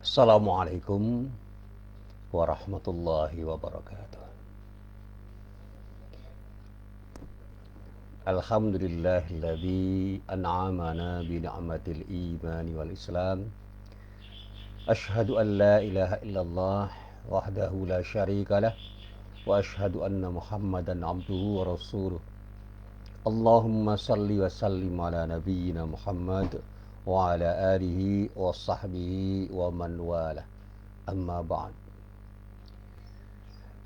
Assalamualaikum warahmatullahi wabarakatuh. Alhamdulillahilladzi an'amana bi ni'matil imani wal islam. Asyhadu an la ilaha illallah wahdahu la syarikalah wa asyhadu anna Muhammadan abduhu wa rasuluh. Allahumma salli wa sallim ala nabiyyina Muhammad wa ala alihi wa sahbihi wa man wala. Amma ba'd.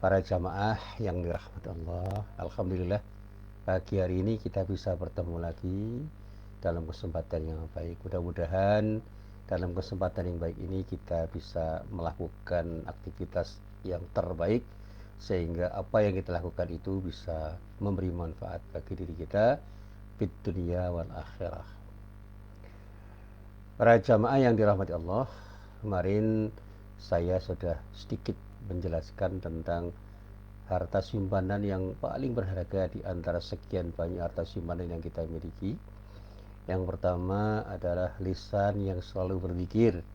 Para jamaah yang dirahmati Allah, alhamdulillah pagi hari ini kita bisa bertemu lagi dalam kesempatan yang baik. Mudah-mudahan dalam kesempatan yang baik ini kita bisa melakukan aktivitas yang terbaik sehingga apa yang kita lakukan itu bisa memberi manfaat bagi diri kita di dunia wal akhirah. Para jamaah yang dirahmati Allah, kemarin saya sudah sedikit menjelaskan tentang harta simpanan yang paling berharga di antara sekian banyak harta simpanan yang kita miliki. Yang pertama adalah lisan yang selalu berzikir,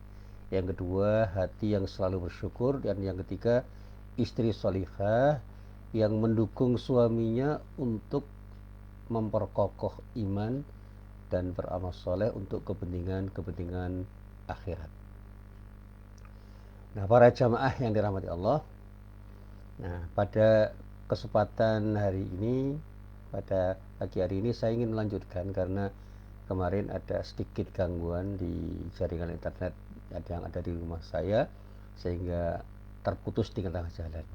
yang kedua hati yang selalu bersyukur, dan yang ketiga istri salihah yang mendukung suaminya untuk memperkokoh iman dan beramal soleh untuk kepentingan akhirat. Nah, para jamaah yang dirahmati Allah, nah pada kesempatan hari ini, pada pagi hari ini saya ingin melanjutkan karena kemarin ada sedikit gangguan di jaringan internet yang ada di rumah saya sehingga terputus di tengah jalan.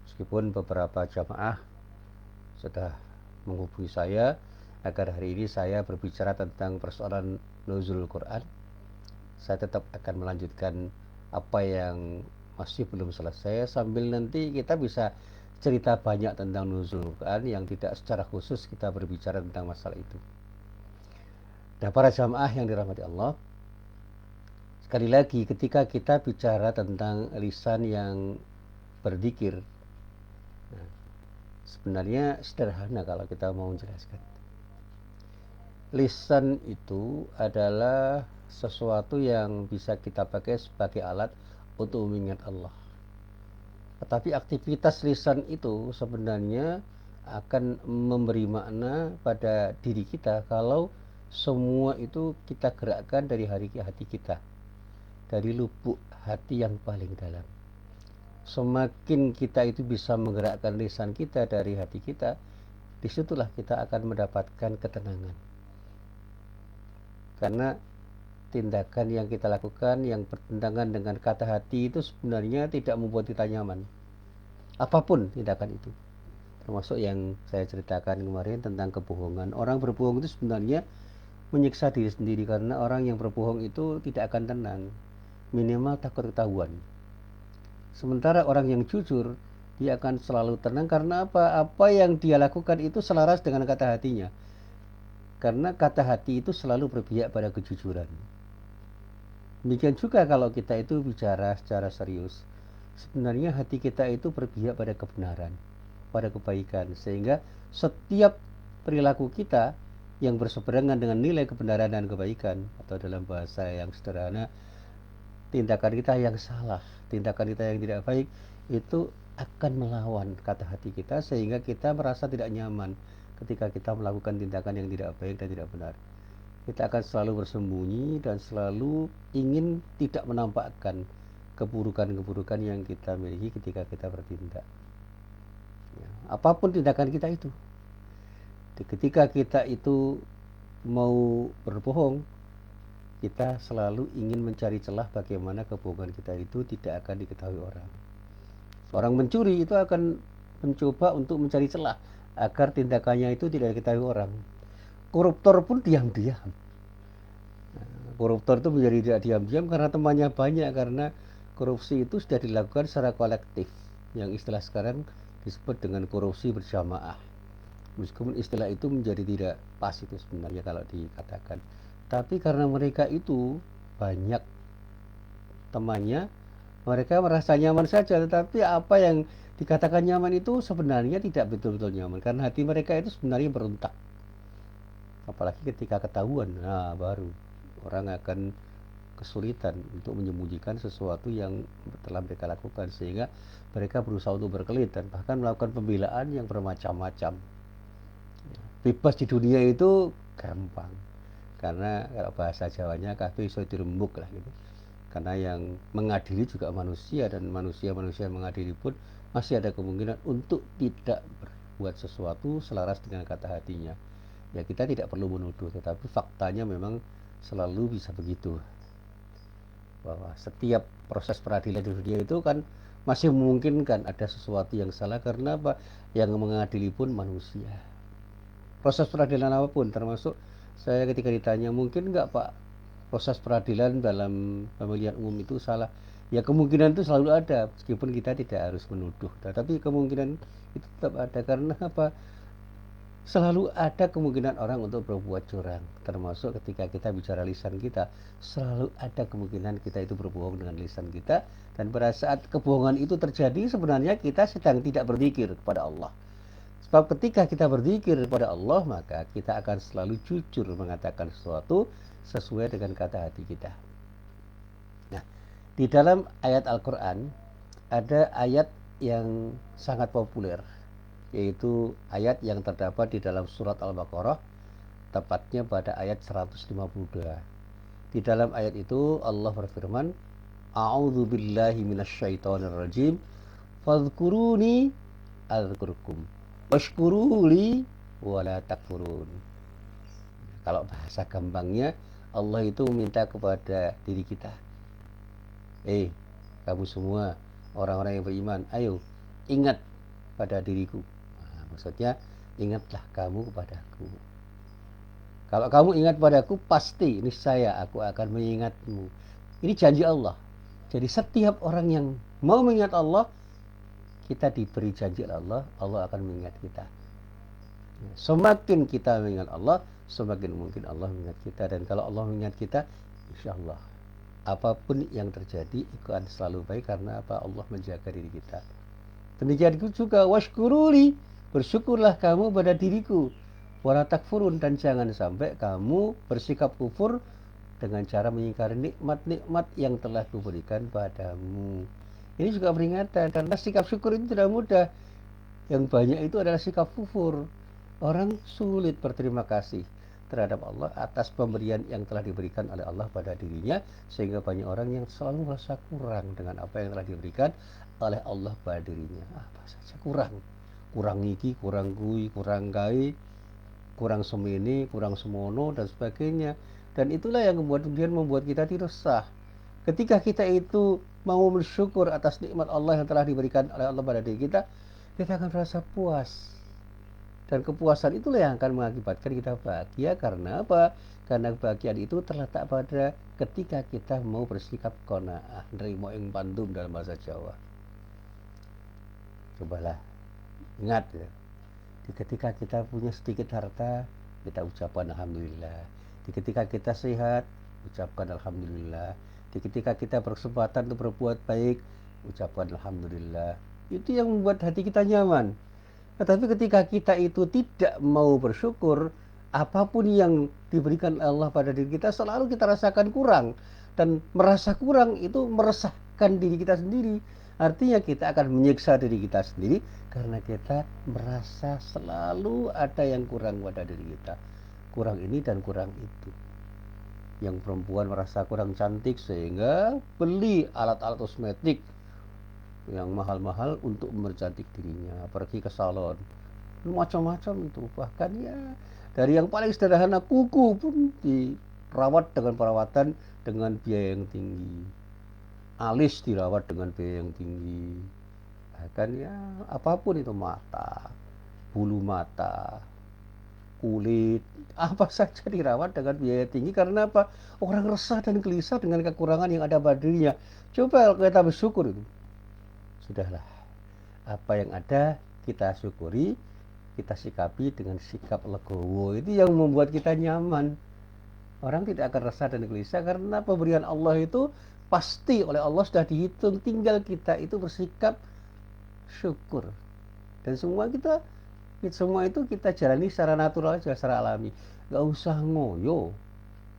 Meskipun beberapa jamaah sudah menghubungi saya agar hari ini saya berbicara tentang persoalan nuzul Quran, saya tetap akan melanjutkan apa yang masih belum selesai sambil nanti kita bisa cerita banyak tentang nuzul Quran yang tidak secara khusus kita berbicara tentang masalah itu. Nah, para jamaah yang dirahmati Allah, sekali lagi ketika kita bicara tentang lisan yang berzikir, nah, sebenarnya sederhana kalau kita mau menjelaskan. Lisan itu adalah sesuatu yang bisa kita pakai sebagai alat untuk mengingat Allah. Tetapi aktivitas lisan itu sebenarnya akan memberi makna pada diri kita kalau semua itu kita gerakkan dari hati kita, dari lubuk hati yang paling dalam. Semakin kita itu bisa menggerakkan lisan kita dari hati kita, disitulah kita akan mendapatkan ketenangan. Karena tindakan yang kita lakukan yang bertentangan dengan kata hati itu sebenarnya tidak membuat kita nyaman. Apapun tindakan itu. Termasuk yang saya ceritakan kemarin tentang kebohongan. Orang berbohong itu sebenarnya menyiksa diri sendiri karena orang yang berbohong itu tidak akan tenang. Minimal takut ketahuan. Sementara orang yang jujur, dia akan selalu tenang karena apa? Apa yang dia lakukan itu selaras dengan kata hatinya. Karena kata hati itu selalu berpihak pada kejujuran. Demikian juga kalau kita itu bicara secara serius, sebenarnya hati kita itu berpihak pada kebenaran, pada kebaikan, sehingga setiap perilaku kita yang berseberangan dengan nilai kebenaran dan kebaikan, atau dalam bahasa yang sederhana, tindakan kita yang salah, tindakan kita yang tidak baik, itu akan melawan kata hati kita sehingga kita merasa tidak nyaman ketika kita melakukan tindakan yang tidak baik dan tidak benar. Kita akan selalu bersembunyi dan selalu ingin tidak menampakkan keburukan-keburukan yang kita miliki ketika kita bertindak. Ya, apapun tindakan kita itu. Ketika kita itu mau berbohong, kita selalu ingin mencari celah bagaimana kebohongan kita itu tidak akan diketahui orang. Orang mencuri itu akan mencoba untuk mencari celah agar tindakannya itu tidak diketahui orang. Koruptor pun diam-diam. Koruptor itu menjadi tidak diam-diam karena temannya banyak, karena korupsi itu sudah dilakukan secara kolektif, yang istilah sekarang disebut dengan korupsi berjamaah. Meskipun istilah itu menjadi tidak pas itu sebenarnya kalau dikatakan. Tapi karena mereka itu banyak temannya, mereka merasa nyaman saja, tetapi apa yang dikatakan nyaman itu sebenarnya tidak betul-betul nyaman karena hati mereka itu sebenarnya berontak. Apalagi ketika ketahuan, nah baru orang akan kesulitan untuk menyembunyikan sesuatu yang telah mereka lakukan, sehingga mereka berusaha untuk berkelit dan bahkan melakukan pembelaan yang bermacam-macam. Bebas di dunia itu gampang, karena kalau bahasa Jawanya kabeh iso dirembuk lah gitu. Karena yang mengadili juga manusia, dan manusia-manusia yang mengadili pun masih ada kemungkinan untuk tidak berbuat sesuatu selaras dengan kata hatinya. Ya, kita tidak perlu menuduh, tetapi faktanya memang selalu bisa begitu, bahwa setiap proses peradilan di dunia itu kan masih memungkinkan ada sesuatu yang salah, karena apa? Yang mengadili pun manusia. Proses peradilan apapun, termasuk saya ketika ditanya, mungkin nggak Pak proses peradilan dalam pemilihan umum itu salah? Ya, kemungkinan itu selalu ada, meskipun kita tidak harus menuduh. Tapi kemungkinan itu tetap ada, karena apa? Selalu ada kemungkinan orang untuk berbuat curang, termasuk ketika kita bicara lisan kita, selalu ada kemungkinan kita itu berbohong dengan lisan kita, dan pada saat kebohongan itu terjadi, sebenarnya kita sedang tidak berzikir kepada Allah. Sebab ketika kita berzikir kepada Allah, maka kita akan selalu jujur mengatakan sesuatu sesuai dengan kata hati kita. Nah, di dalam ayat Al-Quran ada ayat yang sangat populer, yaitu ayat yang terdapat di dalam surat Al-Baqarah, tepatnya pada ayat 152. Di dalam ayat itu Allah berfirman, A'udzu billahi minasyaitonir rajim, fadhkuruni adzkurkum washkuruli wala takfurun. Kalau bahasa gampangnya, Allah itu meminta kepada diri kita, kamu semua orang-orang yang beriman, ayo ingat pada diriku. Maksudnya, ingatlah kamu kepadaku. Kalau kamu ingat padaku, pasti niscaya aku akan mengingatmu. Ini janji Allah. Jadi setiap orang yang mau mengingat Allah, kita diberi janji oleh Allah, Allah akan mengingat kita. Semakin kita mengingat Allah, semakin mungkin Allah mengingat kita. Dan kalau Allah mengingat kita, insya Allah apapun yang terjadi itu akan selalu baik, karena apa? Allah menjaga diri kita. Demikian juga washkuruli, bersyukurlah kamu pada diriku, wala takfurun, dan jangan sampai kamu bersikap kufur dengan cara mengingkari nikmat-nikmat yang telah kuberikan padamu. Ini juga peringatan, karena sikap syukur itu tidak mudah. Yang banyak itu adalah sikap kufur. Orang sulit berterima kasih terhadap Allah atas pemberian yang telah diberikan oleh Allah pada dirinya, sehingga banyak orang yang selalu merasa kurang dengan apa yang telah diberikan oleh Allah pada dirinya. Apa saja kurang iki, kurang kui, kurang kai, kurang semene, kurang semono, dan sebagainya. Dan itulah yang kemudian membuat kita resah. Ketika kita itu mau bersyukur atas nikmat Allah yang telah diberikan oleh Allah pada diri kita, kita akan merasa puas. Dan kepuasan itulah yang akan mengakibatkan kita bahagia. Karena apa? Karena kebahagiaan itu terletak pada ketika kita mau bersikap qanaah, nerimo ing pandum dalam bahasa Jawa. Cobalah ingat ya, ketika kita punya sedikit harta, kita ucapkan alhamdulillah. Ketika kita sehat, ucapkan alhamdulillah. Ketika kita berkesempatan untuk berbuat baik, ucapkan alhamdulillah. Itu yang membuat hati kita nyaman. Tetapi ketika kita itu tidak mau bersyukur, apapun yang diberikan Allah pada diri kita selalu kita rasakan kurang. Dan merasa kurang itu meresahkan diri kita sendiri. Artinya kita akan menyiksa diri kita sendiri, karena kita merasa selalu ada yang kurang pada diri kita. Kurang ini dan kurang itu. Yang perempuan merasa kurang cantik sehingga beli alat-alat kosmetik yang mahal-mahal untuk mempercantik dirinya, pergi ke salon, macam-macam itu. Bahkan ya dari yang paling sederhana, kuku pun dirawat dengan perawatan dengan biaya yang tinggi, alis dirawat dengan biaya yang tinggi, bahkan ya apapun itu, mata, bulu mata, kulit, apa saja dirawat dengan biaya tinggi. Karena apa? Orang resah dan gelisah dengan kekurangan yang ada pada dirinya. Coba kita bersyukur itu. Sudahlah, apa yang ada kita syukuri, kita sikapi dengan sikap legowo. Itu yang membuat kita nyaman. Orang tidak akan resah dan gelisah, karena pemberian Allah itu pasti oleh Allah sudah dihitung. Tinggal kita itu bersikap syukur. Dan semua itu kita jalani secara natural, secara alami. Gak usah ngoyo.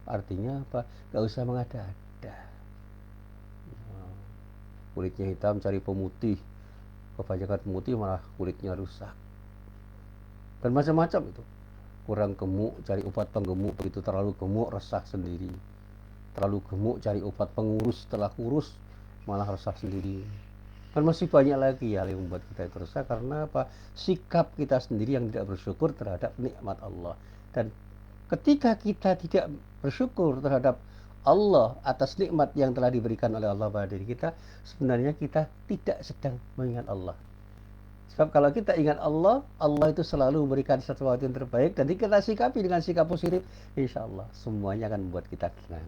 Artinya apa? Gak usah mengada-ada. ada. Kulitnya hitam cari pemutih, kebanyakan pemutih malah kulitnya rusak. Dan macam-macam itu. Kurang gemuk cari obat penggemuk, begitu terlalu gemuk resah sendiri. Terlalu gemuk cari obat pengurus, setelah kurus malah resah sendiri. Dan masih banyak lagi hal yang membuat kita itu resah karena apa? Sikap kita sendiri yang tidak bersyukur terhadap nikmat Allah. Dan ketika kita tidak bersyukur terhadap Allah atas nikmat yang telah diberikan oleh Allah pada diri kita, sebenarnya kita tidak sedang mengingat Allah. Sebab kalau kita ingat Allah, Allah itu selalu memberikan sesuatu yang terbaik, dan kita sikapi dengan sikap positif, insya Allah semuanya akan membuat kita tenang.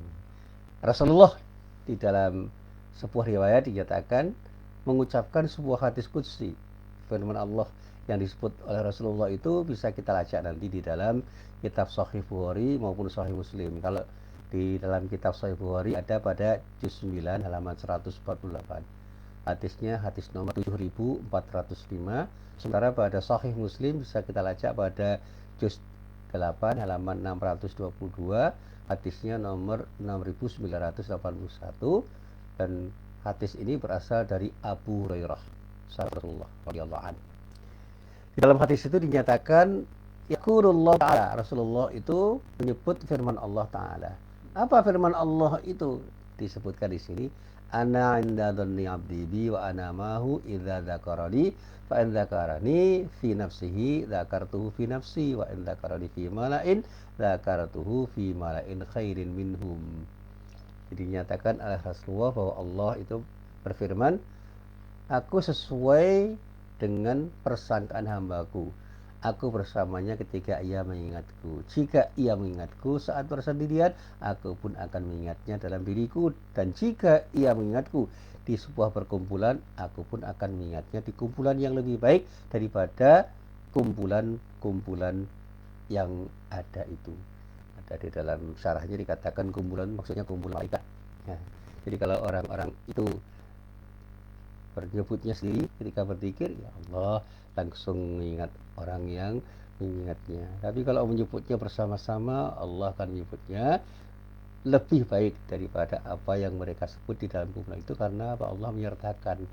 Rasulullah di dalam sebuah riwayat dinyatakan mengucapkan sebuah hadis qudsi, firman Allah yang disebut oleh Rasulullah itu bisa kita lacak nanti di dalam kitab Sahih Bukhari maupun Sahih Muslim. Kalau di dalam kitab Sahih Bukhari ada pada juz 9 halaman 148. Hadisnya hadis nomor 7405. Sementara pada Sahih Muslim bisa kita lacak pada juz 8 halaman 622. Hadisnya nomor 6981, dan hadis ini berasal dari Abu Hurairah sahabat Rasulullah radhiyallahu anhu. Di dalam hadis itu dinyatakan yaqulullah ta'ala, Rasulullah itu menyebut firman Allah Ta'ala. Apa firman Allah itu? Disebutkan di sini, ana inda dhanni 'abdi bi wa ana mahu idza dzakarani fa in dzakarani fi nafsihi dzakartuhu fi nafsi wa in dzakarani fi mala'in dzakartuhu fi mala'in khairin minhum. Jadi dinyatakan oleh Rasulullah bahwa Allah itu berfirman, aku sesuai dengan persangkaan hambaku. Aku bersamanya ketika ia mengingatku. Jika ia mengingatku saat bersendirian, aku pun akan mengingatnya dalam diriku. Dan jika ia mengingatku di sebuah perkumpulan, aku pun akan mengingatnya di kumpulan yang lebih baik daripada kumpulan-kumpulan yang ada itu. Ada di dalam syarahnya dikatakan kumpulan, maksudnya kumpulan malaikat. Ya. Jadi kalau orang-orang itu menyebutnya sendiri ketika berzikir, ya Allah, langsung mengingat orang yang mengingatnya. Tapi kalau menyebutnya bersama-sama, Allah akan menyebutnya lebih baik daripada apa yang mereka sebut di dalam kumpulan itu, karena apa? Allah menyertakan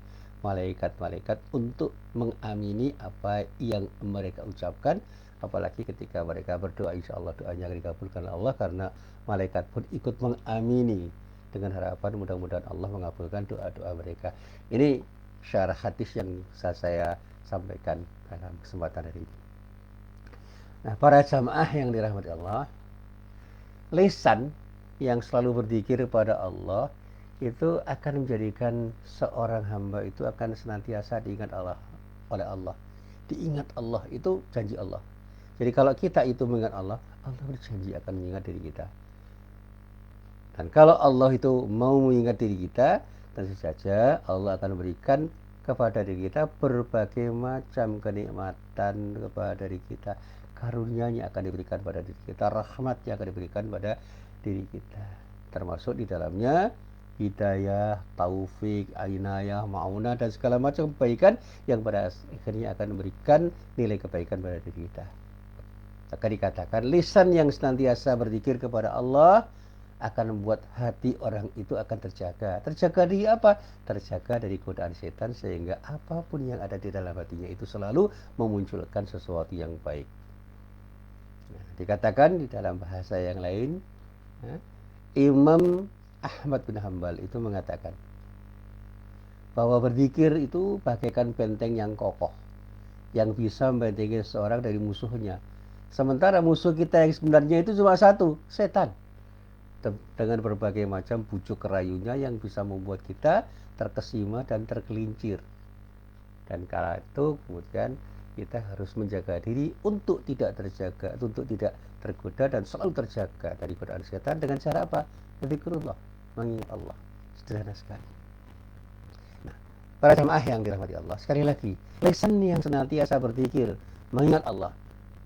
malaikat-malaikat untuk mengamini apa yang mereka ucapkan. Apalagi ketika mereka berdoa, insya Allah doanya akan dikabulkan Allah, karena malaikat pun ikut mengamini dengan harapan mudah-mudahan Allah mengabulkan doa-doa mereka. Ini syarah hadis yang saya sampaikan dalam kesempatan hari ini. Nah, para jamaah yang dirahmati Allah, lisan yang selalu berzikir kepada Allah itu akan menjadikan seorang hamba itu akan senantiasa diingat Allah oleh Allah. Diingat Allah itu janji Allah. Jadi kalau kita itu mengingat Allah, Allah berjanji akan mengingat diri kita. Dan kalau Allah itu mau mengingat diri kita, tentu saja Allah akan berikan kepada diri kita berbagai macam kenikmatan kepada diri kita. Karunia-Nya akan diberikan pada diri kita, rahmat-Nya akan diberikan pada diri kita. Termasuk di dalamnya hidayah, taufik, inayah, ma'unah, dan segala macam kebaikan yang pada akhirnya akan memberikan nilai kebaikan pada diri kita. Maka dikatakan lisan yang senantiasa berzikir kepada Allah akan membuat hati orang itu akan terjaga. Terjaga dari apa? Terjaga dari godaan setan, sehingga apapun yang ada di dalam hatinya itu selalu memunculkan sesuatu yang baik. Nah, dikatakan di dalam bahasa yang lain, Imam Ahmad bin Hanbal itu mengatakan bahwa berzikir itu bagaikan benteng yang kokoh yang bisa membentengi seseorang dari musuhnya. Sementara musuh kita yang sebenarnya itu cuma satu, setan. Dengan berbagai macam bujuk rayunya yang bisa membuat kita terkesima dan tergelincir. Dan kala itu kemudian kita harus menjaga diri untuk tidak terjaga, untuk tidak tergoda dan selalu terjaga dari godaan setan dengan cara apa? Zikrullah, mengingat Allah. Sederhana sekali. Nah, para jamaah yang dirahmati Allah, sekali lagi, lisan yang senantiasa berzikir, mengingat Allah,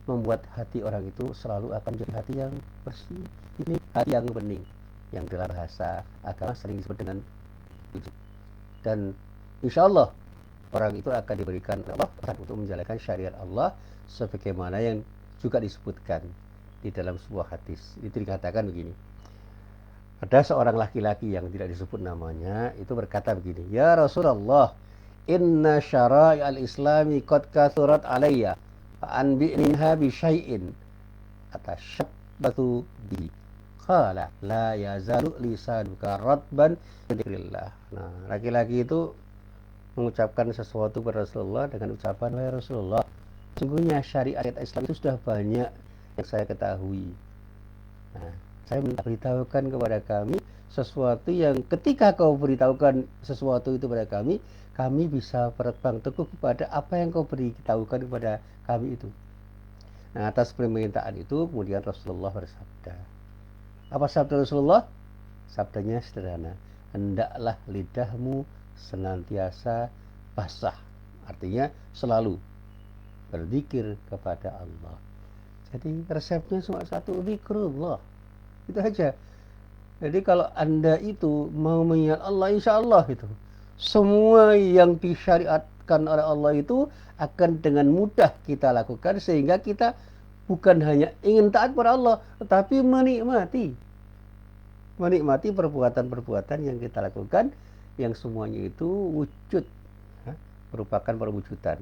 membuat hati orang itu selalu akan jadi hati yang bersih. Ini hati yang bening, yang dalam bahasa agama sering disebut dengan suci. Dan insya Allah orang itu akan diberikan Allah untuk menjalankan syariat Allah sebagaimana yang juga disebutkan di dalam sebuah hadis. Itu dikatakan begini, Ada seorang laki-laki yang tidak disebut namanya, itu berkata begini, "Ya Rasulullah, inna syara'i al-islami qad kathurat alayya, fa'anbi' minha bi syai'in atasyabbatu bi." Qala, "La yazalu lisanuka ratban bi dzikrillah." Nah, laki-laki itu mengucapkan sesuatu kepada Rasulullah dengan ucapan, "Wahai Rasulullah, sungguhnya syariat Islam itu sudah banyak yang saya ketahui. Nah, saya minta beritahukan kepada kami sesuatu yang ketika kau beritahukan sesuatu itu kepada kami, kami bisa berpegang teguh kepada apa yang kau beritahukan kepada kami itu." Nah, atas permintaan itu kemudian Rasulullah bersabda. Apa sabda Rasulullah? Sabdanya sederhana, "Hendaklah lidahmu senantiasa basah." Artinya selalu berzikir kepada Allah. Jadi resepnya cuma satu, zikrullah. Itu aja. Jadi kalau Anda itu mau mengingat Allah, insya Allah itu semua yang disyariatkan oleh Allah itu akan dengan mudah kita lakukan, sehingga kita bukan hanya ingin taat pada Allah, tetapi menikmati perbuatan-perbuatan yang kita lakukan, yang semuanya itu wujud, merupakan perwujudan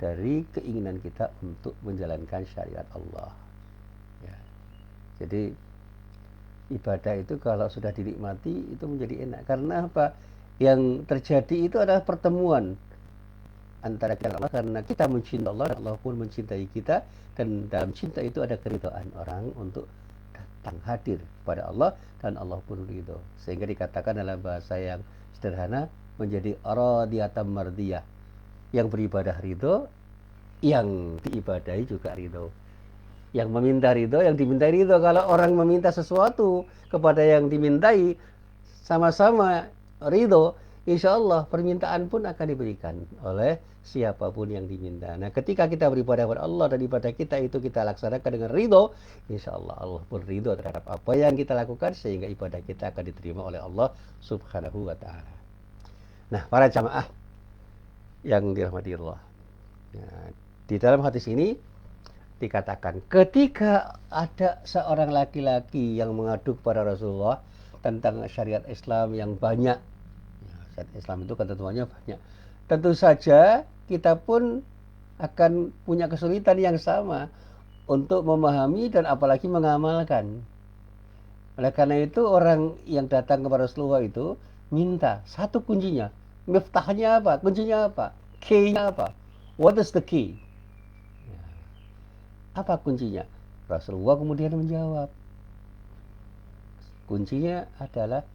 dari keinginan kita untuk menjalankan syariat Allah. Ya. Jadi ibadah itu kalau sudah dinikmati itu menjadi enak. Karena apa? Yang terjadi itu adalah pertemuan antara kita Allah, karena kita mencintai Allah, Allah pun mencintai kita, dan dalam cinta itu ada keridhaan orang untuk datang hadir kepada Allah, dan Allah pun ridho. Sehingga dikatakan dalam bahasa yang sederhana menjadi radiyatan mardiyah. Yang beribadah ridho, yang diibadahi juga ridho. Yang meminta ridho, yang dimintai ridho. Kalau orang meminta sesuatu kepada yang dimintai, sama-sama ridho, insya Allah permintaan pun akan diberikan oleh siapapun yang diminta. Nah, ketika kita beribadah kepada Allah dan ibadah kita itu kita laksanakan dengan ridho, insya Allah Allah pun ridho terhadap apa yang kita lakukan, sehingga ibadah kita akan diterima oleh Allah Subhanahu wa Ta'ala. Nah, para jamaah yang dirahmati Allah, nah, di dalam hadis ini dikatakan ketika ada seorang laki-laki yang mengadu kepada Rasulullah tentang syariat Islam yang banyak. Syariat Islam itu ketentuannya banyak. Tentu saja kita pun akan punya kesulitan yang sama untuk memahami dan apalagi mengamalkan. Oleh karena itu orang yang datang kepada Rasulullah itu minta satu kuncinya. Miftahnya apa? Kuncinya apa? Key-nya apa? What is the key? Apa kuncinya? Rasulullah kemudian menjawab, kuncinya adalah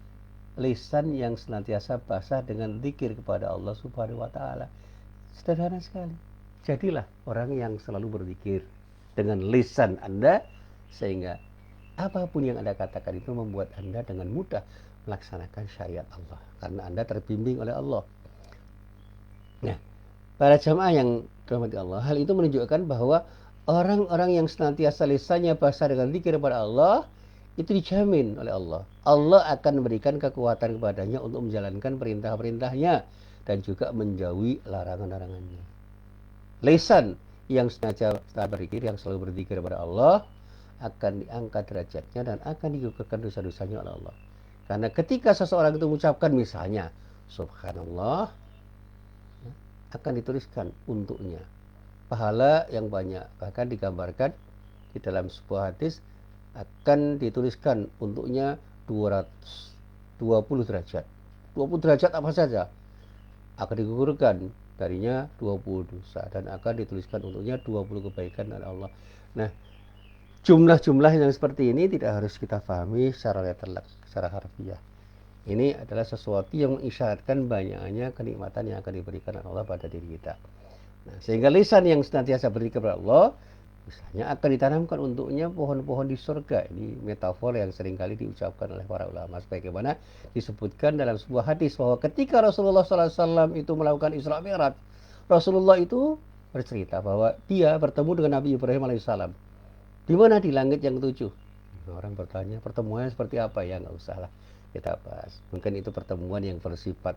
lisan yang senantiasa basah dengan zikir kepada Allah Subhanahu wa Ta'ala. Sederhana sekali. Jadilah orang yang selalu berzikir dengan lisan Anda, sehingga apapun yang Anda katakan itu membuat Anda dengan mudah melaksanakan syariat Allah, karena Anda terbimbing oleh Allah. Nah, para jamaah yang dirahmati Allah, hal itu menunjukkan bahwa orang-orang yang senantiasa lisannya basah dengan zikir kepada Allah, itu dijamin oleh Allah. Allah akan memberikan kekuatan kepadanya untuk menjalankan perintah-perintahnya dan juga menjauhi larangan-larangannya. Lisan yang senantiasa berzikir, yang selalu berzikir kepada Allah, akan diangkat derajatnya dan akan digugurkan dosa-dosanya oleh Allah. Karena ketika seseorang itu mengucapkan misalnya Subhanallah, akan dituliskan untuknya pahala yang banyak. Bahkan digambarkan di dalam sebuah hadis akan dituliskan untuknya 220 derajat. 20 derajat apa saja akan digugurkan darinya 20 dosa, dan akan dituliskan untuknya 20 kebaikan dari Allah. Nah, jumlah-jumlah yang seperti ini tidak harus kita pahami secara letterlek, secara harfiah. Ini adalah sesuatu yang mengisyaratkan banyaknya kenikmatan yang akan diberikan Allah pada diri kita. Nah, sehingga lisan yang senantiasa berzikir kepada Allah, misalnya akan ditanamkan untuknya pohon-pohon di surga. Ini metafor yang seringkali diucapkan oleh para ulama. Sebagaimana disebutkan dalam sebuah hadis bahwa ketika Rasulullah SAW itu melakukan Isra Mi'raj, Rasulullah itu bercerita bahwa dia bertemu dengan Nabi Ibrahim alaihissalam. Di mana? Di langit yang 7. Orang bertanya, pertemuannya seperti apa? Ya nggak usah lah kita bahas. Mungkin itu pertemuan yang bersifat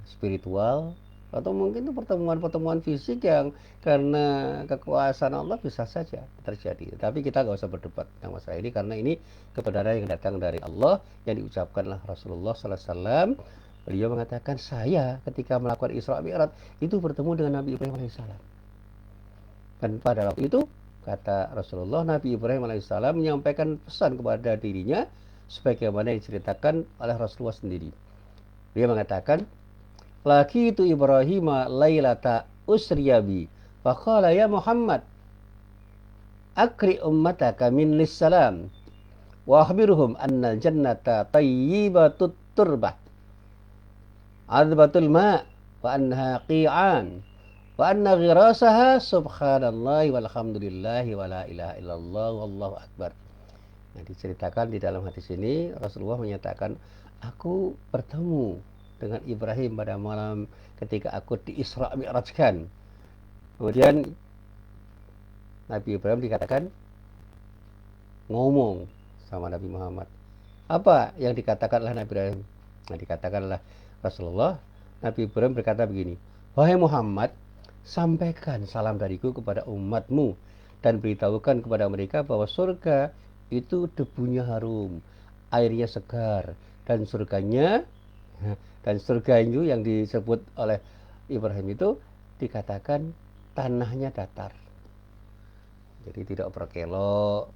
spiritual, Atau mungkin itu pertemuan-pertemuan fisik yang karena kekuasaan Allah bisa saja terjadi. Tapi kita nggak usah berdebat tentang masalah ini karena ini kebenaran yang datang dari Allah yang diucapkanlah Rasulullah Sallallahu Alaihi Wasallam. Beliau mengatakan saya ketika melakukan Isra Mi'raj itu bertemu dengan Nabi Ibrahim alaihissalam. Dan pada waktu itu kata Rasulullah, Nabi Ibrahim alaihissalam menyampaikan pesan kepada dirinya sebagaimana diceritakan oleh Rasulullah sendiri. Dia mengatakan, laki itu Ibrahim lailata usriyabi faqala ya Muhammad akri ummataka min lissalam wa akhbirhum annal jannata tayyibatut turbah adbatul ma wa annaha qi'an wa anna ghirasaha subhanallahi walhamdulillahi wa la ilaha illallah wallahu akbar. Nah, diceritakan di dalam hadis ini Rasulullah menyatakan, aku bertemu dengan Ibrahim pada malam ketika aku di Isra Mi'rajkan. Kemudian Nabi Ibrahim dikatakan ngomong sama Nabi Muhammad. Apa yang dikatakan oleh Nabi Ibrahim? Nah, dikatakan oleh Rasulullah, Nabi Ibrahim berkata begini, wahai Muhammad, sampaikan salam dariku kepada umatmu dan beritahukan kepada mereka bahwa surga itu debunya harum, airnya segar, dan surga itu yang disebut oleh Ibrahim itu dikatakan tanahnya datar. Jadi tidak berkelok,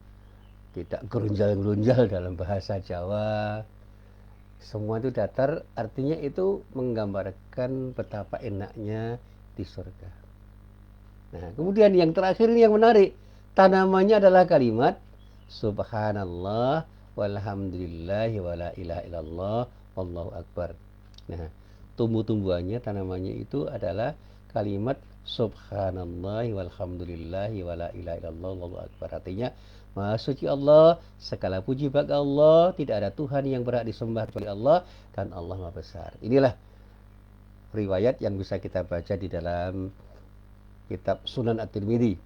tidak gerunjal-gerunjal dalam bahasa Jawa. Semua itu datar, artinya itu menggambarkan betapa enaknya di surga. Nah, kemudian yang terakhir ini yang menarik. Tanamannya adalah kalimat Subhanallah walhamdulillahi wa la ilaha illallah wallahu akbar. Nah, tumbuh-tumbuhannya, tanamannya itu adalah kalimat Subhanallah walhamdulillahi wa la ilaha illallah wallahu akbar. Artinya, Maha suci Allah, segala puji bagi Allah, tidak ada Tuhan yang berhak disembah kecuali Allah, dan Allah Maha besar. Inilah riwayat yang bisa kita baca di dalam kitab Sunan At-Tirmidzi.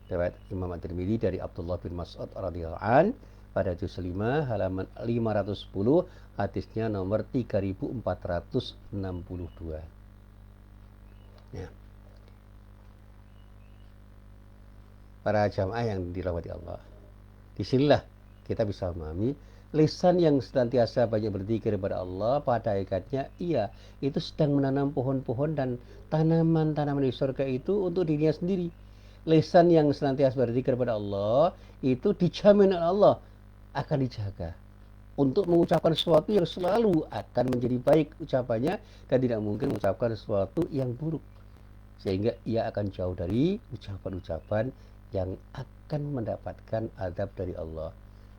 Riwayat Imam At-Tirmidzi dari Abdullah bin Mas'ud radhiyallahu an pada juz 5 halaman 510, hadisnya nomor 3462. Ya. Para jamaah yang dirahmati Allah, disinilah kita bisa memahami lisan yang senantiasa banyak berzikir kepada Allah, pada hakikatnya ia itu sedang menanam pohon-pohon dan tanaman-tanaman di surga itu untuk dirinya sendiri. Lisan yang senantiasa berzikir kepada Allah itu dijamin oleh Allah akan dijaga untuk mengucapkan sesuatu yang selalu akan menjadi baik ucapannya dan tidak mungkin mengucapkan sesuatu yang buruk, sehingga ia akan jauh dari ucapan-ucapan yang akan mendapatkan azab dari Allah.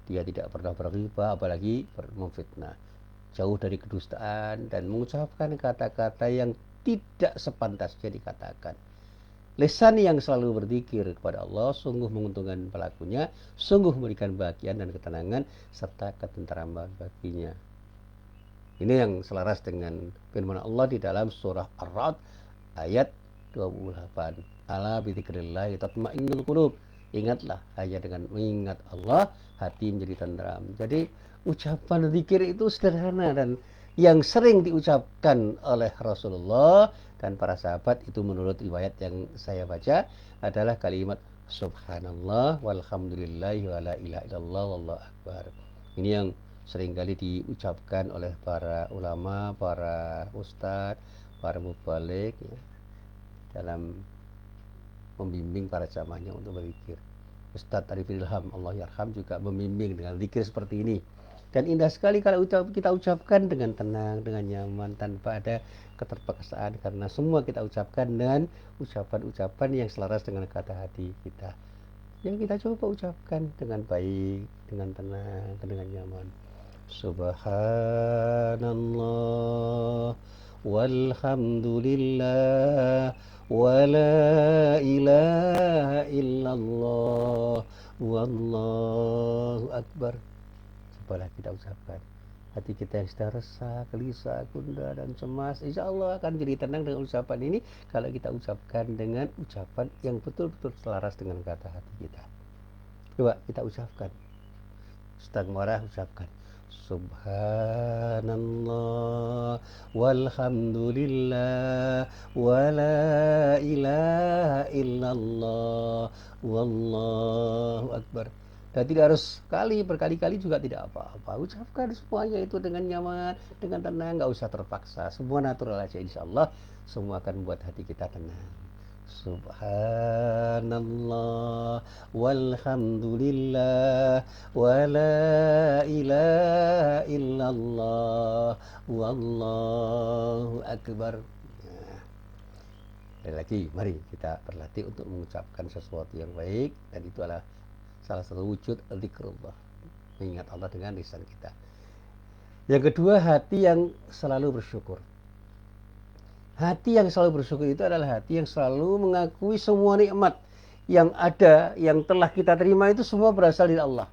Dia tidak pernah berghibah, apalagi memfitnah, jauh dari kedustaan dan mengucapkan kata-kata yang tidak sepantasnya dikatakan. Lisan yang selalu berzikir kepada Allah sungguh menguntungkan pelakunya, sungguh memberikan bahagia dan ketenangan serta ketentraman baginya. Ini yang selaras dengan firman Allah di dalam surah Ar-Ra'd ayat 28. Ala bidzikrillah tatma'innul qulub. Ingatlah, hanya dengan mengingat Allah hati menjadi tenteram. Jadi ucapan zikir itu sederhana dan yang sering diucapkan oleh Rasulullah dan para sahabat itu menurut riwayat yang saya baca adalah kalimat Subhanallah walhamdulillahi wa la ilaha illallah wallahu akbar. Ini yang seringkali diucapkan oleh para ulama, para ustadz, para mubalik ya, dalam membimbing para jamaahnya untuk berzikir. Ustadz Arifin Ilham, Allah yarham, juga membimbing dengan zikir seperti ini. Dan indah sekali kalau kita ucapkan dengan tenang, dengan nyaman, tanpa ada keterpaksaan, karena semua kita ucapkan dengan ucapan-ucapan yang selaras dengan kata hati kita. Yang kita coba ucapkan dengan baik, dengan tenang, dengan nyaman. Subhanallah walhamdulillah wa la ilaha illallah wallahu akbar. Cobalah kita ucapkan. Hati kita yang sudah resah, gelisah, gundah, dan cemas, insya Allah akan jadi tenang dengan ucapan ini kalau kita ucapkan dengan ucapan yang betul-betul selaras dengan kata hati kita. Coba kita ucapkan. Sedang marah, ucapkan Subhanallah walhamdulillah wala ilaha illallah wallahu akbar. Dan tidak harus berkali-kali juga tidak apa-apa. Ucapkan semuanya itu dengan nyaman, dengan tenang, nggak usah terpaksa. Semua natural aja, insya Allah semua akan membuat hati kita tenang. Subhanallah walhamdulillah wala ilaha illallah wallahu akbar. Nah, lagi mari kita berlatih untuk mengucapkan sesuatu yang baik, dan itu adalah salah satu wujud zikrullah, mengingat Allah dengan lisan kita. Yang kedua, hati yang selalu bersyukur. Hati yang selalu bersyukur itu adalah hati yang selalu mengakui semua nikmat yang ada, yang telah kita terima itu semua berasal dari Allah.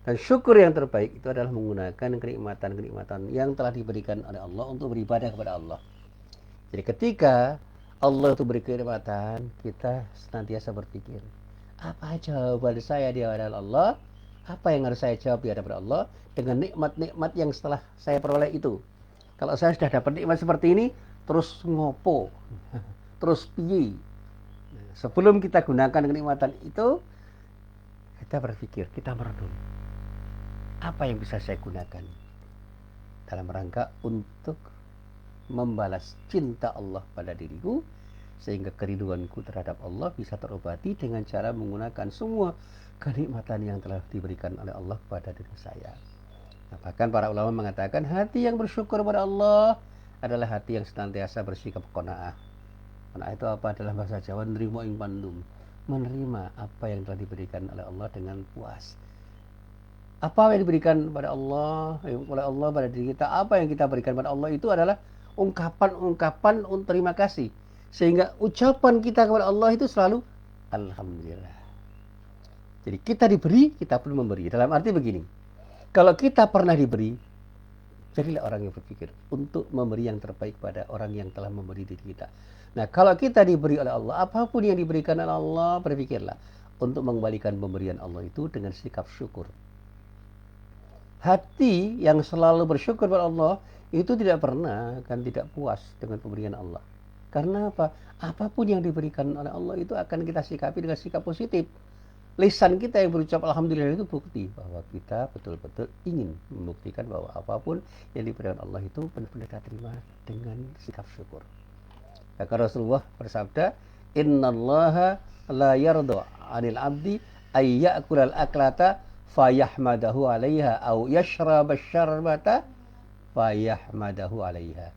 Dan syukur yang terbaik itu adalah menggunakan kenikmatan-kenikmatan yang telah diberikan oleh Allah untuk beribadah kepada Allah. Jadi ketika Allah itu beri kenikmatan, kita senantiasa berpikir, apa jawaban saya di hadapan Allah? Apa yang harus saya jawab di hadapan Allah dengan nikmat-nikmat yang setelah saya peroleh itu? Kalau saya sudah dapat nikmat seperti ini, terus ngopo, terus piye? Sebelum kita gunakan kenikmatan itu, kita berpikir, kita merenung, apa yang bisa saya gunakan dalam rangka untuk membalas cinta Allah pada diriku, sehingga kerinduanku terhadap Allah bisa terobati dengan cara menggunakan semua kenikmatan yang telah diberikan oleh Allah pada diri saya. Nah, bahkan para ulama mengatakan hati yang bersyukur pada Allah adalah hati yang senantiasa bersikap qanaah. Qanaah itu apa? Dalam bahasa Jawa, nerimo ing pandum, menerima apa yang telah diberikan oleh Allah dengan puas. Apa yang diberikan pada Allah, oleh Allah pada diri kita, apa yang kita berikan pada Allah itu adalah ungkapan-ungkapan untuk terima kasih. Sehingga ucapan kita kepada Allah itu selalu alhamdulillah. Jadi kita diberi, kita pun memberi. Dalam arti begini, kalau kita pernah diberi, jadilah orang yang berpikir untuk memberi yang terbaik pada orang yang telah memberi diri kita. Nah, kalau kita diberi oleh Allah, apapun yang diberikan oleh Allah, berpikirlah untuk mengembalikan pemberian Allah itu dengan sikap syukur. Hati yang selalu bersyukur pada Allah itu tidak pernah akan tidak puas dengan pemberian Allah. Karena apa? Apapun yang diberikan oleh Allah itu akan kita sikapi dengan sikap positif. Lisan kita yang berucap alhamdulillah itu bukti bahwa kita betul-betul ingin membuktikan bahwa apapun yang diberikan Allah itu benar-benar kita terima dengan sikap syukur. Maka Rasulullah bersabda, innallaha la yarda 'anil 'abdi ay ya'kulal aklata fayahmadahu 'alaiha aw yashraba syarbata fayahmadahu 'alaiha.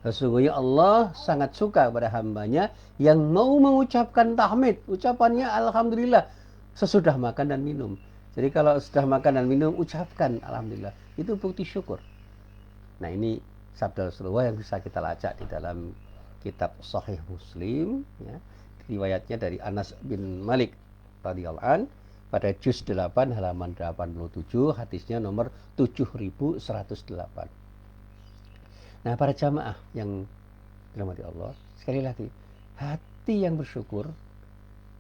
Sesungguhnya Allah sangat suka pada hambanya yang mau mengucapkan tahmid, ucapannya alhamdulillah sesudah makan dan minum. Jadi kalau sudah makan dan minum, ucapkan alhamdulillah. Itu bukti syukur. Nah, ini sabda Rasulullah yang bisa kita lacak di dalam kitab Sahih Muslim, ya. Riwayatnya dari Anas bin Malik radhiyallahu an pada juz 8 halaman 87, hadisnya nomor 7108. Nah, para jamaah yang dirahmati Allah, sekali lagi, hati yang bersyukur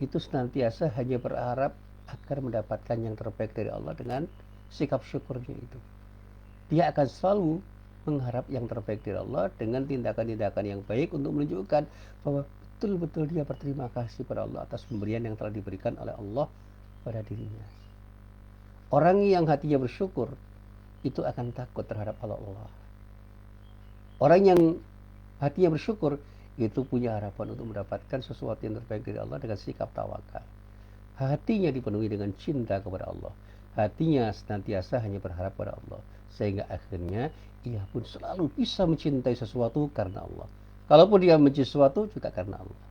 itu senantiasa hanya berharap agar mendapatkan yang terbaik dari Allah dengan sikap syukurnya itu. Dia akan selalu mengharap yang terbaik dari Allah dengan tindakan-tindakan yang baik untuk menunjukkan bahwa betul-betul dia berterima kasih pada Allah atas pemberian yang telah diberikan oleh Allah pada dirinya. Orang yang hatinya bersyukur itu akan takut terhadap Allah. Orang yang hatinya bersyukur itu punya harapan untuk mendapatkan sesuatu yang terbaik dari Allah dengan sikap tawakal. Hatinya dipenuhi dengan cinta kepada Allah. Hatinya senantiasa hanya berharap pada Allah. Sehingga akhirnya ia pun selalu bisa mencintai sesuatu karena Allah. Kalaupun dia mencintai sesuatu juga karena Allah.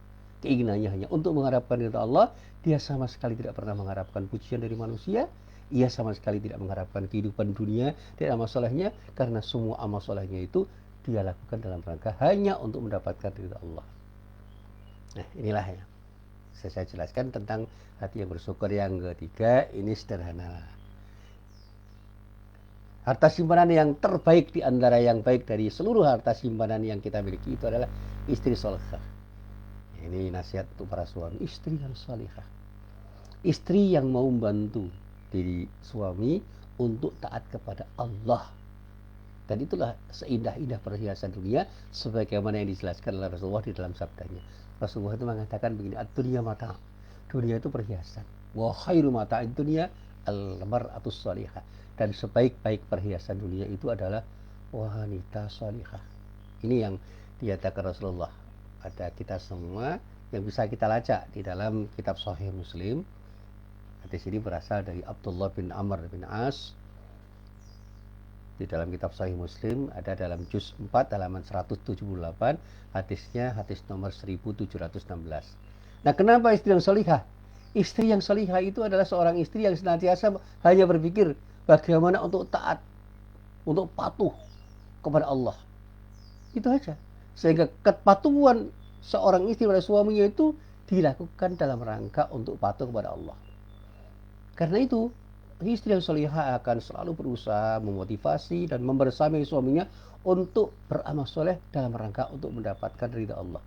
Keinginannya hanya untuk mengharapkan ridha Allah. Dia sama sekali tidak pernah mengharapkan pujian dari manusia. Ia sama sekali tidak mengharapkan kehidupan dunia tidak masalahnya, karena semua amal solehnya itu dia lakukan dalam rangka hanya untuk mendapatkan ridha Allah. Nah, inilah ya saya jelaskan tentang hati yang bersyukur. Yang ketiga, ini sederhana. Harta simpanan yang terbaik di antara yang baik dari seluruh harta simpanan yang kita miliki itu adalah istri salihah. Ini nasihat untuk para suami, istri yang salihah. Istri yang mau membantu diri suami untuk taat kepada Allah. Dan itulah seindah-indah perhiasan dunia sebagaimana yang dijelaskan oleh Rasulullah di dalam sabdanya. Rasulullah itu mengatakan begini, ad-dunya mata'. Dunia itu perhiasan. Wa khairu mata'id dunya al-mar'atus salihah. Dan sebaik-baik perhiasan dunia itu adalah wanita salihah. Ini yang dikatakan Rasulullah pada kita semua yang bisa kita lacak di dalam kitab Sahih Muslim. Hadis ini berasal dari Abdullah bin Amr bin As. Di dalam kitab Sahih Muslim ada dalam juz 4 halaman 178, hadisnya hadis nomor 1716. Nah, kenapa istri yang salihah? Istri yang salihah itu adalah seorang istri yang senantiasa hanya berpikir bagaimana untuk taat, untuk patuh kepada Allah. Itu aja. Sehingga kepatuhan seorang istri pada suaminya itu dilakukan dalam rangka untuk patuh kepada Allah. Karena itu, istri yang salihah akan selalu berusaha memotivasi dan membersamai suaminya untuk beramal soleh dalam rangka untuk mendapatkan ridha Allah.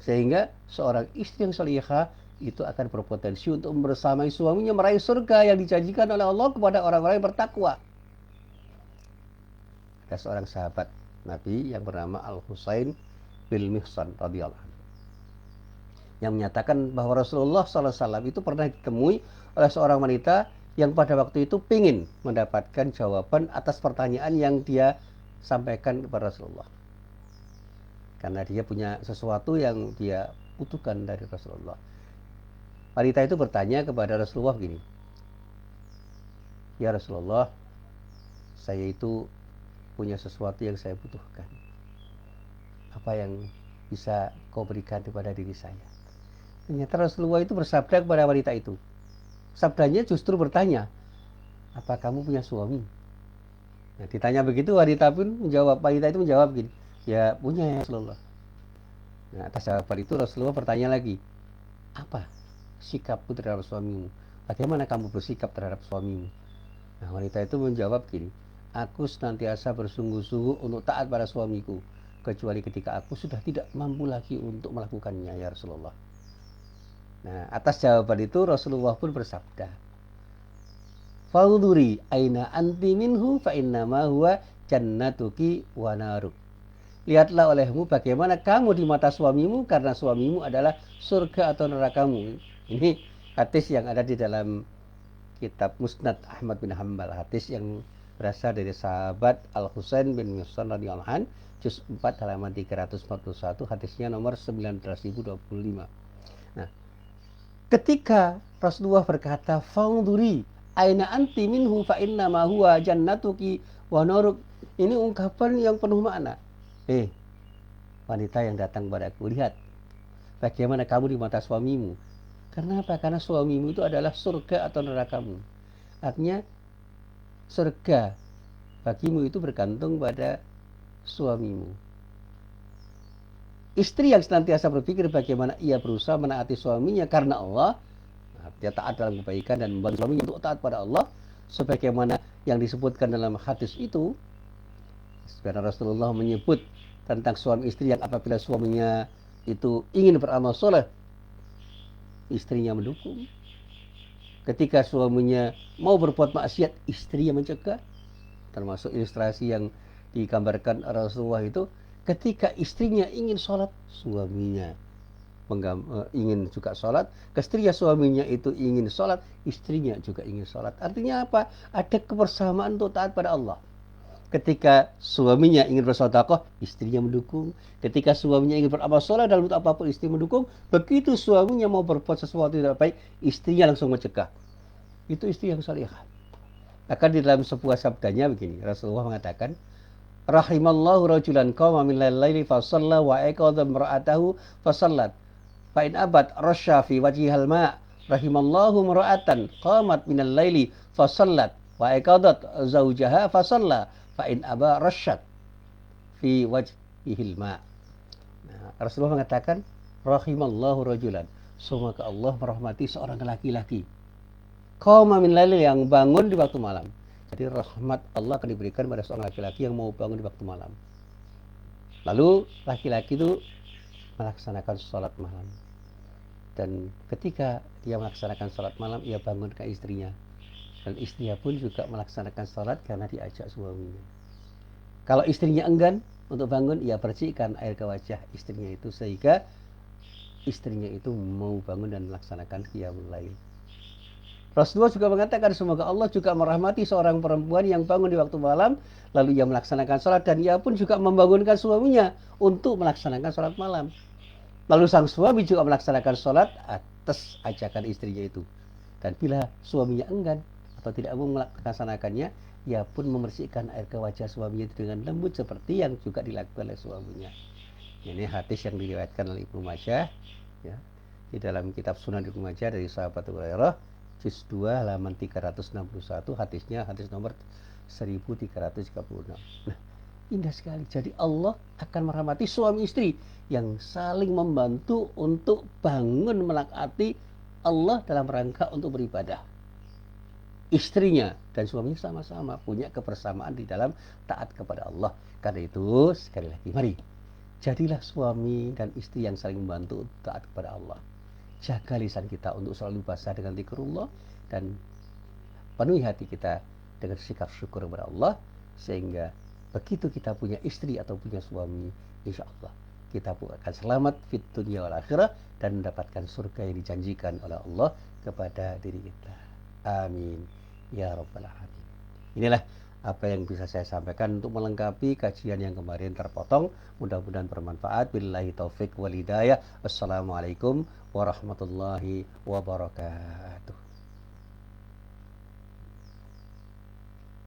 Sehingga seorang istri yang salihah itu akan berpotensi untuk membersamai suaminya meraih surga yang dijanjikan oleh Allah kepada orang-orang yang bertakwa. Ada seorang sahabat Nabi yang bernama Al-Husain bin Mihsan radhiyallahu anhu yang menyatakan bahwa Rasulullah SAW itu pernah ditemui oleh seorang wanita yang pada waktu itu ingin mendapatkan jawaban atas pertanyaan yang dia sampaikan kepada Rasulullah. Karena dia punya sesuatu yang dia butuhkan dari Rasulullah. Wanita itu bertanya kepada Rasulullah begini, "Ya Rasulullah, saya itu punya sesuatu yang saya butuhkan. Apa yang bisa kau berikan kepada diri saya?" Ternyata Rasulullah itu bersabda kepada wanita itu. Sabdanya justru bertanya, "Apa kamu punya suami?" Nah, ditanya begitu wanita itu menjawab gini, "Ya punya ya Rasulullah." Nah, atas jawaban itu Rasulullah bertanya lagi, "Apa sikapmu terhadap suamimu? Bagaimana kamu bersikap terhadap suamimu?" Nah, wanita itu menjawab gini, "Aku senantiasa bersungguh-sungguh untuk taat pada suamiku, kecuali ketika aku sudah tidak mampu lagi untuk melakukannya ya Rasulullah." Nah, atas jawaban itu Rasulullah pun bersabda, "Fa'udhuri aina anti minhu fa innama huwa jannatuki wa naruk." Lihatlah olehmu bagaimana kamu di mata suamimu, karena suamimu adalah surga atau nerakamu. Ini hadis yang ada di dalam kitab Musnad Ahmad bin Hanbal, hadis yang berasal dari sahabat Al-Husain bin Mihsan radhiyallahu anhu, juz 4 halaman 341, hadisnya nomor 19025. Nah, ketika Rasulullah berkata, "Fa'udhuri aina anti minhu fa inna ma huwa jannatuki wa naruk." Ini ungkapan yang penuh makna. Wanita yang datang padaku, lihat bagaimana kamu di mata suamimu. Karena apa? Karena suamimu itu adalah surga atau nerakamu. Artinya surga bagimu itu bergantung pada suamimu. Istri yang senantiasa berpikir bagaimana ia berusaha menaati suaminya karena Allah, dia taat dalam kebaikan dan membantu suaminya untuk taat pada Allah, sebagaimana yang disebutkan dalam hadis itu. Karena Rasulullah menyebut tentang suami istri yang apabila suaminya itu ingin beramal soleh, istrinya mendukung. Ketika suaminya mau berbuat maksiat, istrinya mencegah. Termasuk ilustrasi yang digambarkan Rasulullah itu, ketika istrinya ingin sholat, suaminya ingin juga sholat. Ketika suaminya itu ingin sholat, istrinya juga ingin sholat. Artinya apa? Ada kebersamaan untuk taat pada Allah. Ketika suaminya ingin bersedekah, istrinya mendukung. Ketika suaminya ingin beramal soleh dalam bentuk apapun, istri mendukung. Begitu suaminya mau berbuat sesuatu yang tidak baik, istrinya langsung mencegah. Itu istri yang salihah. Akan di dalam sebuah sabdanya begini, Rasulullah mengatakan, "Rahimallahu rajulan qama min laili fa shalla wa aqadha imra'atahu fa shallat. Fa in abad rasya fi wajhihal ma'. Rahimallahu imra'atan qamat min al-laili fa shallat wa aqadat zawjaha fa shalla. Fa in aba rasyat fi wajhihil ma'." Nah, Rasulullah mengatakan, "Rahimallahu rajulan." Semoga Allah merahmati seorang laki-laki. Qama min laili, yang bangun di waktu malam. Jadi rahmat Allah akan diberikan pada seorang laki-laki yang mau bangun di waktu malam. Lalu laki-laki itu melaksanakan sholat malam. Dan ketika dia melaksanakan sholat malam, ia bangunkan istrinya. Dan istrinya pun juga melaksanakan sholat karena diajak suaminya. Kalau istrinya enggan untuk bangun, ia percikan air ke wajah istrinya itu sehingga istrinya itu mau bangun dan melaksanakan qiyamul lail. Rasulullah juga mengatakan semoga Allah juga merahmati seorang perempuan yang bangun di waktu malam lalu ia melaksanakan sholat dan ia pun juga membangunkan suaminya untuk melaksanakan sholat malam. Lalu sang suami juga melaksanakan sholat atas ajakan istrinya itu. Dan bila suaminya enggan atau tidak mau melaksanakannya, ia pun membersihkan air ke wajah suaminya dengan lembut seperti yang juga dilakukan oleh suaminya. Ini hadis yang diriwayatkan oleh Ibnu Majah, ya, di dalam kitab Sunan Ibnu Majah dari sahabat Abu Hurairah, juz 2 halaman 361, hadisnya hadis nomor 1336. Nah, indah sekali. Jadi Allah akan merahmati suami istri yang saling membantu untuk bangun melakati Allah dalam rangka untuk beribadah. Istrinya dan suaminya sama-sama punya kebersamaan di dalam taat kepada Allah. Karena itu, sekali lagi, mari jadilah suami dan istri yang saling membantu untuk taat kepada Allah. Jaga lisan kita untuk selalu basah dengan zikrullah dan penuhi hati kita dengan sikap syukur kepada Allah, sehingga begitu kita punya istri atau punya suami, insya Allah kita pun akan selamat fit dunya wal akhirah dan mendapatkan surga yang dijanjikan oleh Allah kepada diri kita. Amin ya rabbal alamin. Inilah apa yang bisa saya sampaikan untuk melengkapi kajian yang kemarin terpotong. Mudah-mudahan bermanfaat. Billahi taufik wal hidayah. Wassalamualaikum warahmatullahi wabarakatuh.